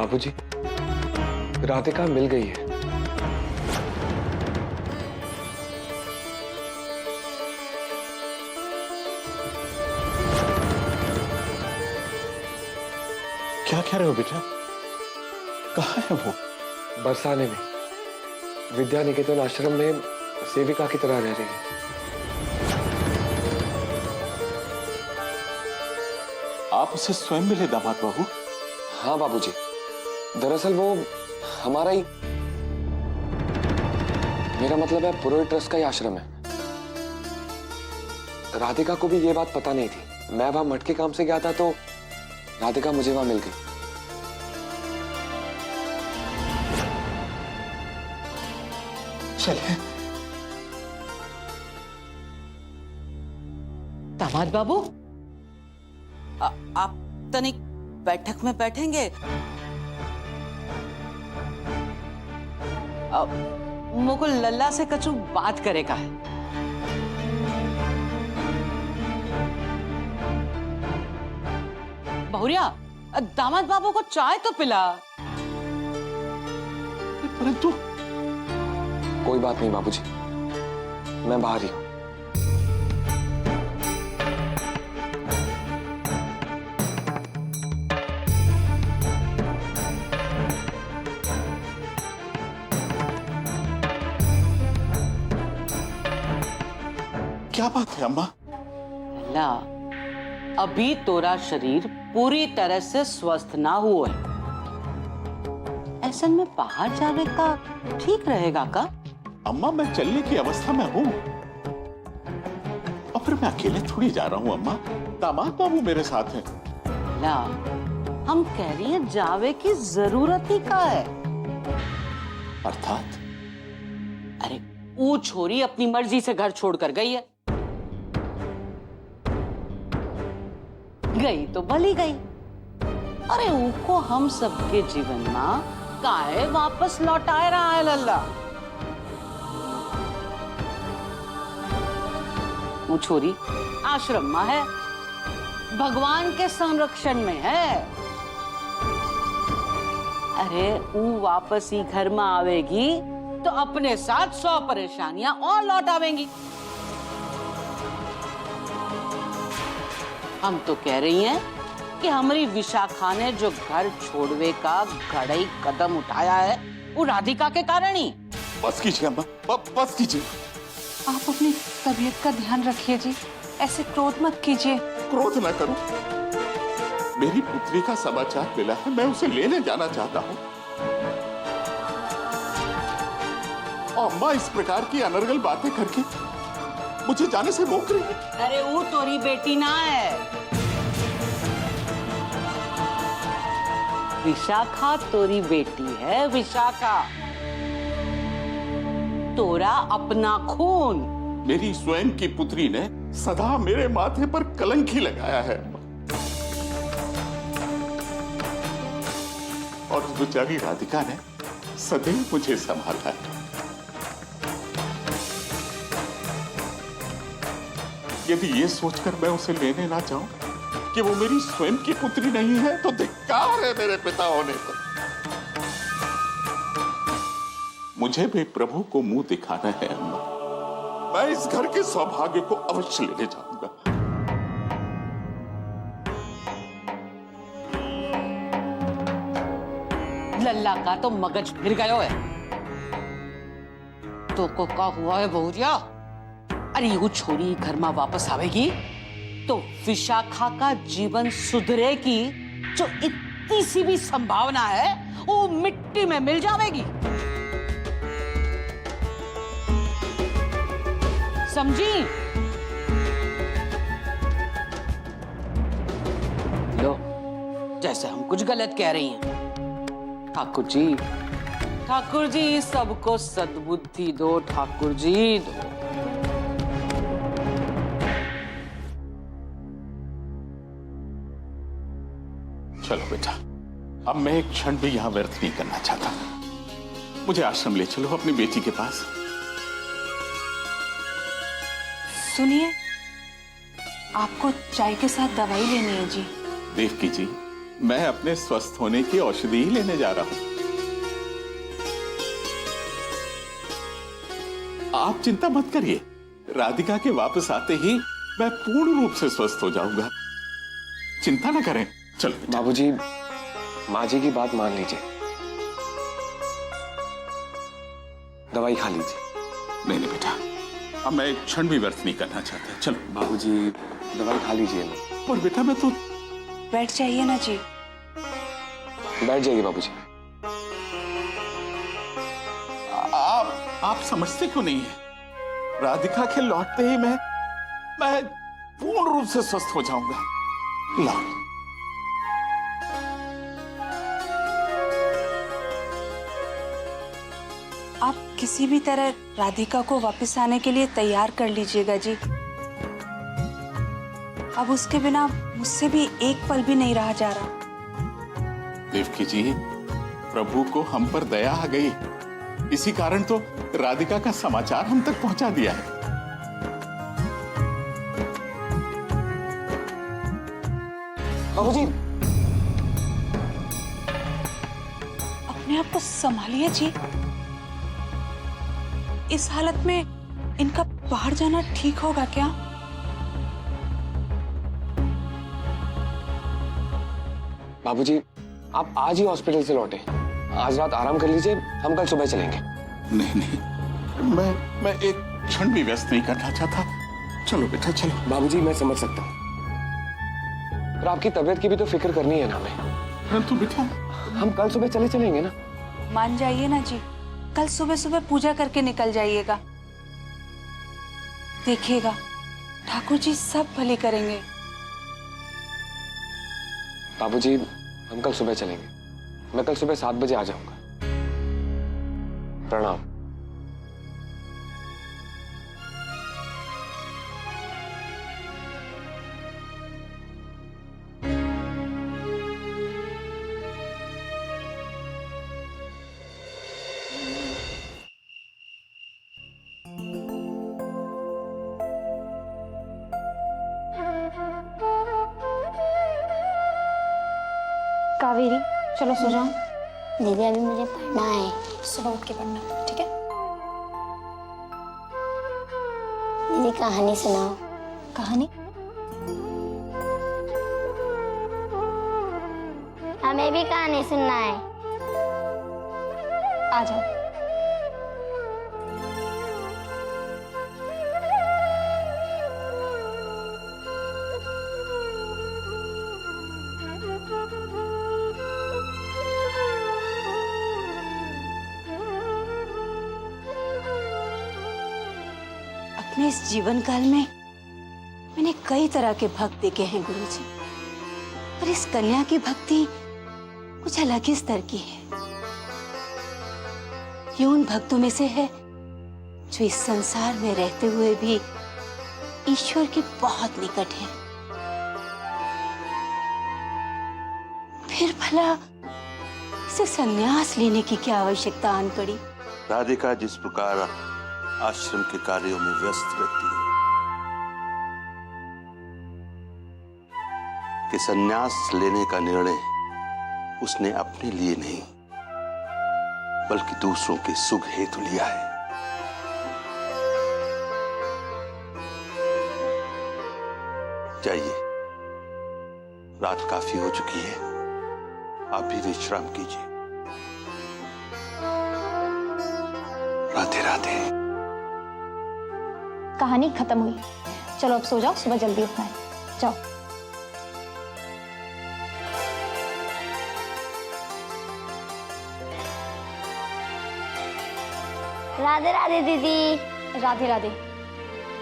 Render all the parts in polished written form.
बाबूजी, राधिका मिल गई है। क्या कह रहे हो बेटा? कहाँ है वो? बरसाने में, विद्या निकेतन आश्रम में सेविका की तरह रह रही है। आप उसे स्वयं मिले दामाद बाबू? हाँ बाबूजी, दरअसल वो हमारा ही, मेरा मतलब है पुरोहित ट्रस्ट का ही आश्रम है। राधिका को भी ये बात पता नहीं थी। मैं वहां मठ के काम से गया था तो राधिका मुझे वहां मिल गई। चलिए। दामाद बाबू, आप तनिक बैठक में बैठेंगे? मुकुल लल्ला से कछु बात करेगा है। बहुरिया, दामाद बाबू को चाय तो पिला। परंतु कोई बात नहीं बाबूजी, मैं बाहर ही हूं। क्या बात है अम्मा? ला, अभी तोरा शरीर पूरी तरह से स्वस्थ ना हुआ है। ऐसे में बाहर जाने का ठीक रहेगा का? अम्मा मैं चलने की अवस्था में हूँ और फिर मैं अकेले थोड़ी जा रहा हूँ अम्मा। दामाद बाबू मेरे साथ हैं। ला, हम कह रही हैं जावे की जरूरत ही का है। अर्थात? अरे वो छोरी अपनी मर्जी से घर छोड़कर गई है। गई तो भली गई। अरे उनको हम सबके जीवन में काहे वापस लौटाए रहा है लल्ला? वो छोरी आश्रम में है, भगवान के संरक्षण में है। अरे वो वापस ही घर में आवेगी तो अपने साथ 100 परेशानियां और लौट आवेंगी। हम तो कह रही हैं कि हमारी विशाखा ने जो घर छोड़वे का घड़ई कदम उठाया है वो राधिका के कारण ही। बस कीजिए अम्मा, बस कीजिए। आप अपनी तबीयत का ध्यान रखिए जी, ऐसे क्रोध मत कीजिए। क्रोध ना करो। मेरी पुत्री का समाचार मिला है, मैं उसे लेने जाना चाहता हूँ। और अम्मा इस प्रकार की अनर्गल बातें करके मुझे जाने से रोक रही है। अरे वो तोरी बेटी ना है, विशाखा तोरी बेटी है। विशाखा तोरा अपना खून। मेरी स्वयं की पुत्री ने सदा मेरे माथे पर कलंक ही लगाया है और उस बेचारी राधिका ने सदैव मुझे संभाला है। यदि ये सोचकर मैं उसे लेने ना जाऊं कि वो मेरी स्वयं की पुत्री नहीं है तो धिक्कार है मेरे पिता होने पर। मुझे भी प्रभु को मुंह दिखाना है अम्मा। मैं इस घर के सौभाग्य को अवश्य लेने जाऊंगा। लल्ला का तो मगज फिर गयो है। तो को का हुआ है बहुरिया? अरे वो छोरी घर में वापस आवेगी तो विशाखा का जीवन सुधरेगी। जो इतनी सी भी संभावना है वो मिट्टी में मिल जाएगी। समझी? लो, जैसे हम कुछ गलत कह रही हैं। ठाकुर जी सबको सद्बुद्धि दो। ठाकुर जी दो। चलो बेटा, अब मैं एक क्षण भी यहां व्यर्थ नहीं करना चाहता। मुझे आश्रम ले चलो अपनी बेटी के पास। सुनिए, आपको चाय के साथ दवाई लेनी है जी। देवकी जी, मैं अपने स्वस्थ होने की औषधि ही लेने जा रहा हूं। आप चिंता मत करिए, राधिका के वापस आते ही मैं पूर्ण रूप से स्वस्थ हो जाऊंगा। चिंता ना करें। चलो बेटा। बाबूजी, माँ जी की बात मान लीजिए, दवाई खा लीजिए। नहीं नहीं बेटा, अब मैं एक क्षण भी व्यर्थ नहीं करना चाहता। चलो बाबूजी, दवाई खा लीजिए ना। और बेटा मैं तो बैठ जाइए ना जी। बैठ जाइए बाबूजी। आप समझते क्यों नहीं है? राधिका के लौटते ही मैं पूर्ण रूप से स्वस्थ हो जाऊंगा। लाओ। आप किसी भी तरह राधिका को वापस आने के लिए तैयार कर लीजिएगा जी। अब उसके बिना मुझसे भी एक पल भी नहीं रहा जा रहा। देवकी जी, प्रभु को हम पर दया आ गई, इसी कारण तो राधिका का समाचार हम तक पहुंचा दिया है। बाबूजी, अपने आप को संभालिए जी। इस हालत में इनका बाहर जाना ठीक होगा क्या? बाबूजी, आप आज ही हॉस्पिटल से लौटे। आज रात आराम कर लीजिए, हम कल सुबह चलेंगे। नहीं नहीं, मैं एक क्षण भी व्यस्त नहीं करना चाहता। चलो बेटा चलो। बाबूजी, मैं समझ सकता हूँ, पर आपकी तबीयत की भी तो फिक्र करनी है ना हमें। परंतु बेटा, हम कल सुबह चलेंगे ना। मान जाइए ना जी, कल सुबह सुबह पूजा करके निकल जाइएगा। देखिएगा ठाकुर जी सब भले करेंगे। बाबूजी, हम कल सुबह चलेंगे। मैं कल सुबह 7 बजे आ जाऊंगा। प्रणाम। कावेरी, चलो सो जाओ। दीदी अभी मुझे पढ़ना है, सुबह उठ के पढ़ना, ठीक है? दीदी कहानी सुनाओ। कहानी? हमें भी कहानी सुनना है। आ जाओ। अपने इस जीवन काल में मैंने कई तरह के भक्त देखे हैं गुरुजी, पर इस कन्या की भक्ति कुछ अलग ही स्तर की है। ये उन भक्तों में से है जो इस संसार में रहते हुए भी ईश्वर के बहुत निकट है। फिर भला इसे संन्यास लेने की क्या आवश्यकता आन पड़ी? राधिका जिस प्रकार आश्रम के कार्यों में व्यस्त रहती है कि संन्यास लेने का निर्णय उसने अपने लिए नहीं बल्कि दूसरों के सुख हेतु लिया है। जाइए, रात काफी हो चुकी है, आप भी विश्राम कीजिए। राधे राधे। कहानी खत्म हुई। चलो अब सो जाओ, सुबह जल्दी उठना है। जाओ। राधे राधे दीदी। राधे राधे।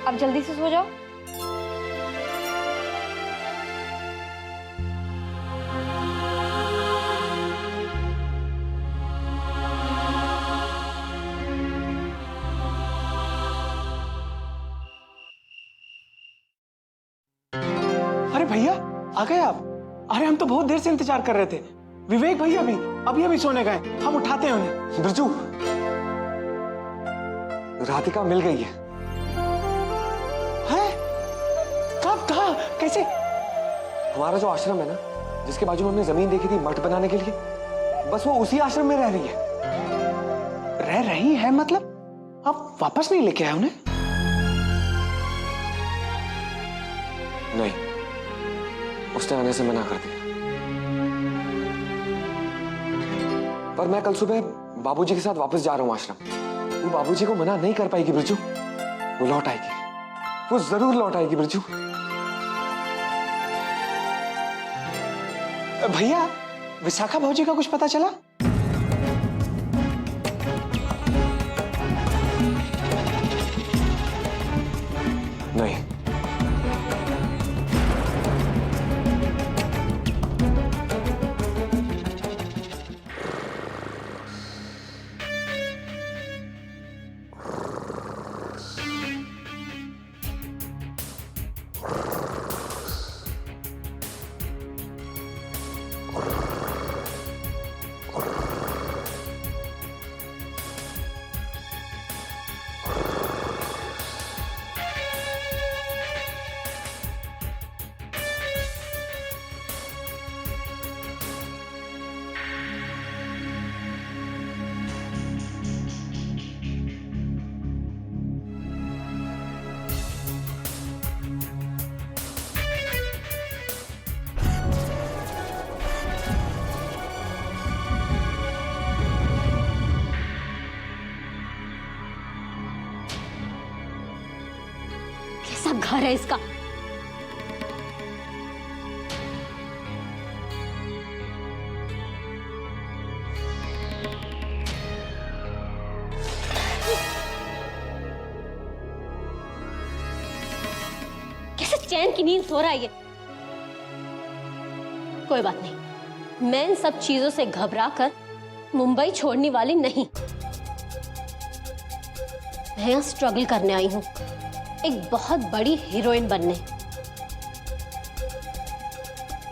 अब जल्दी से सो जाओ। अरे भैया, आ गए आप? अरे हम तो बहुत देर से इंतजार कर रहे थे। विवेक भैया भी अभी सोने गए, हम उठाते हैं उन्हें। बिरजू, राधिका मिल गई है। हैं? कब, कहाँ, कैसे? हमारा जो आश्रम है ना, जिसके बाजू में हमने जमीन देखी थी मठ बनाने के लिए, बस वो उसी आश्रम में रह रही है। रह रही है मतलब? आप वापस नहीं लेके आए उन्हें? नहीं, उसने आने से मना कर दिया। पर मैं कल सुबह बाबूजी के साथ वापस जा रहा हूं आश्रम। वो बाबूजी को मना नहीं कर पाएगी बिरजू। वो लौट आएगी, वो जरूर लौट आएगी बिरजू। भैया, विशाखा भाजी का कुछ पता चला? नहीं। कैसा घर है इसका? कैसे चैन की नींद सो रहा है ये? कोई बात नहीं, मैं इन सब चीजों से घबरा कर मुंबई छोड़ने वाली नहीं। मैं यहाँ स्ट्रगल करने आई हूँ, एक बहुत बड़ी हीरोइन बनने।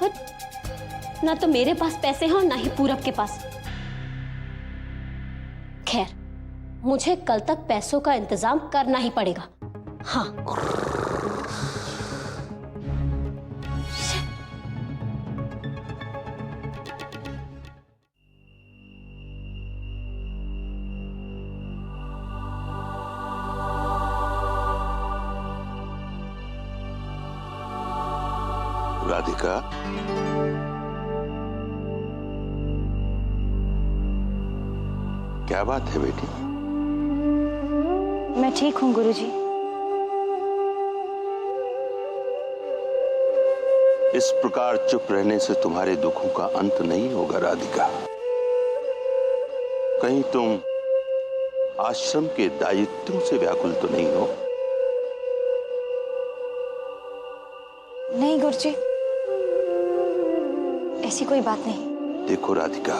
पर ना तो मेरे पास पैसे हैं और ना ही पूरब के पास। खैर, मुझे कल तक पैसों का इंतजाम करना ही पड़ेगा। हाँ, राधिका, क्या बात है बेटी? मैं ठीक हूँ गुरुजी। इस प्रकार चुप रहने से तुम्हारे दुखों का अंत नहीं होगा राधिका। कहीं तुम आश्रम के दायित्वों से व्याकुल तो नहीं हो? नहीं गुरुजी, ऐसी कोई बात नहीं। देखो राधिका,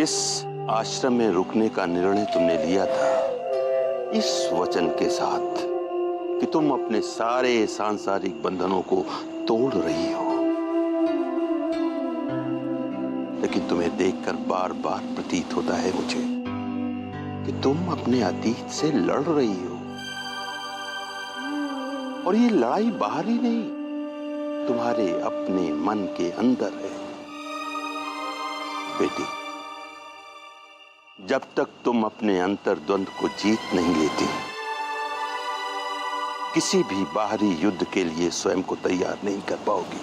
इस आश्रम में रुकने का निर्णय तुमने लिया था इस वचन के साथ कि तुम अपने सारे सांसारिक बंधनों को तोड़ रही हो। लेकिन तुम्हें देखकर बार बार प्रतीत होता है मुझे कि तुम अपने अतीत से लड़ रही हो। और ये लड़ाई बाहर ही नहीं, तुम्हारे अपने मन के अंदर है। बेटी, जब तक तुम अपने अंतर्द्वंद को जीत नहीं लेती, किसी भी बाहरी युद्ध के लिए स्वयं को तैयार नहीं कर पाओगी।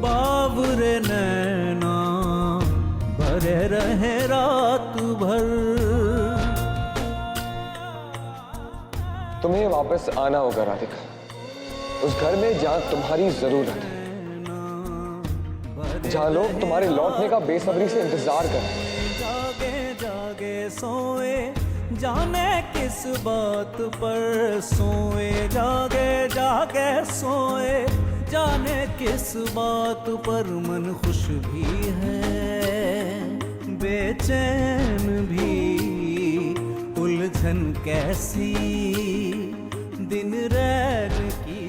बावरे नैना भरे रहे रात भर। तुम्हें वापस आना होगा राधिका, उस घर में जहां तुम्हारी जरूरत है, जहां लोग तुम्हारे लौटने का बेसब्री से इंतजार कर रहे हैं। जागे जागे सोए जाने किस बात पर सोए, जागे जागे सोए जाने किस बात पर मन खुश भी है, बेचैन भी, उलझन कैसी दिन रैन की।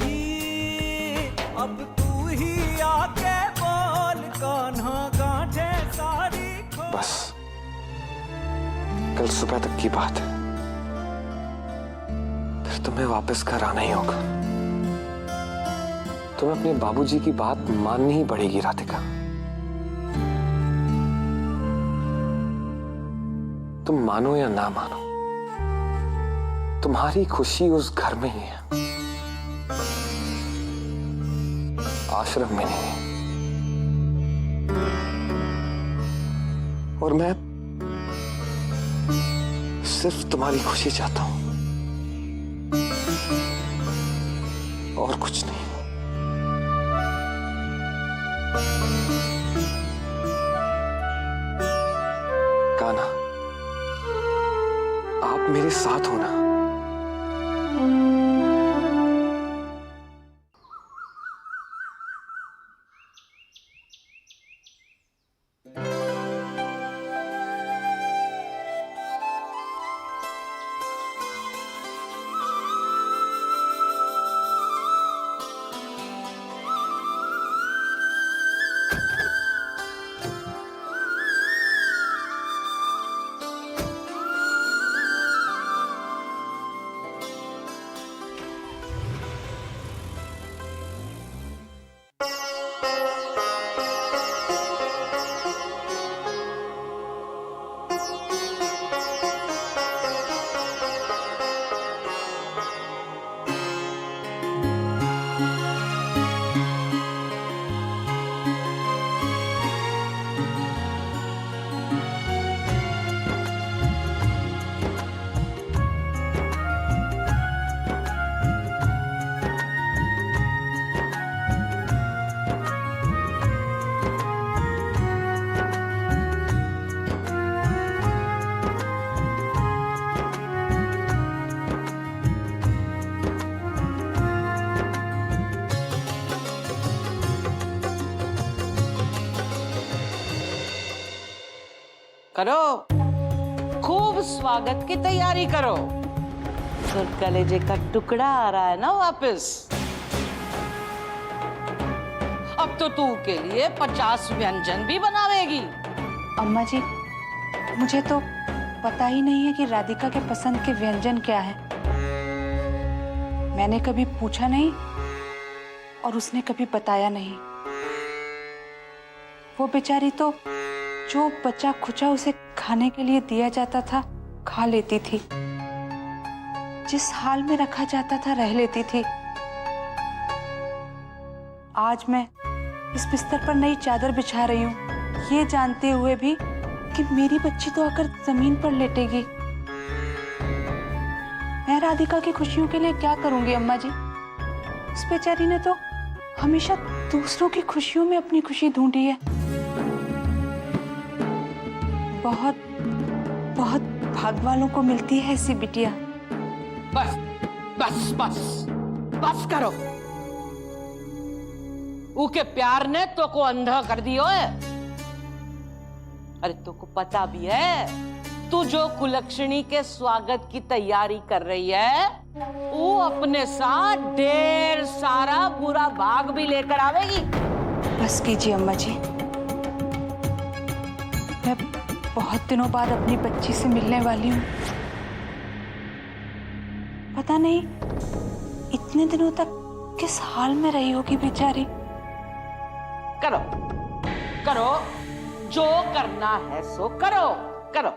अब तू ही आके बोल कान्हा गांठे सारी बस कल सुबह तक की बात है, फिर तुम्हें वापस घर आना ही होगा। तुम्हें अपने बाबूजी की बात माननी ही पड़ेगी राधिका। तुम मानो या ना मानो, तुम्हारी खुशी उस घर में ही है, आश्रम में नहीं। और मैं सिर्फ तुम्हारी खुशी चाहता हूं, और कुछ नहीं। कान्हा, आप मेरे साथ हो ना? करो, खूब स्वागत की तैयारी करो। तो कलेजे का टुकड़ा आ रहा है ना वापस। अब तो तू के लिए 50 व्यंजन भी बनावेगी। अम्मा जी, मुझे तो पता ही नहीं है कि राधिका के पसंद के व्यंजन क्या है। मैंने कभी पूछा नहीं और उसने कभी बताया नहीं। वो बेचारी तो जो बचा खुचा उसे खाने के लिए दिया जाता था खा लेती थी, जिस हाल में रखा जाता था रह लेती थी। आज मैं इस बिस्तर पर नई चादर बिछा रही हूँ, ये जानते हुए भी कि मेरी बच्ची तो आकर जमीन पर लेटेगी। मैं राधिका की खुशियों के लिए क्या करूंगी अम्मा जी? उस बेचारी ने तो हमेशा दूसरों की खुशियों में अपनी खुशी ढूंढी है। बहुत बहुत भाग वालों को मिलती है ऐसी बिटिया। बस बस बस बस करो। ऊके प्यार ने तो को अंधा कर दियो है। अरे तो को पता भी है तू जो कुलक्षणी के स्वागत की तैयारी कर रही है वो अपने साथ ढेर सारा बुरा भाग भी लेकर आवेगी। बस कीजिए अम्मा जी, मैं बहुत दिनों बाद अपनी बच्ची से मिलने वाली हूँ। पता नहीं इतने दिनों तक किस हाल में रही होगी बेचारी। करो करो, जो करना है सो करो करो।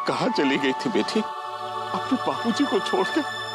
कहाँ चली गई थी बेटी? अपने बापूजी को छोड़कर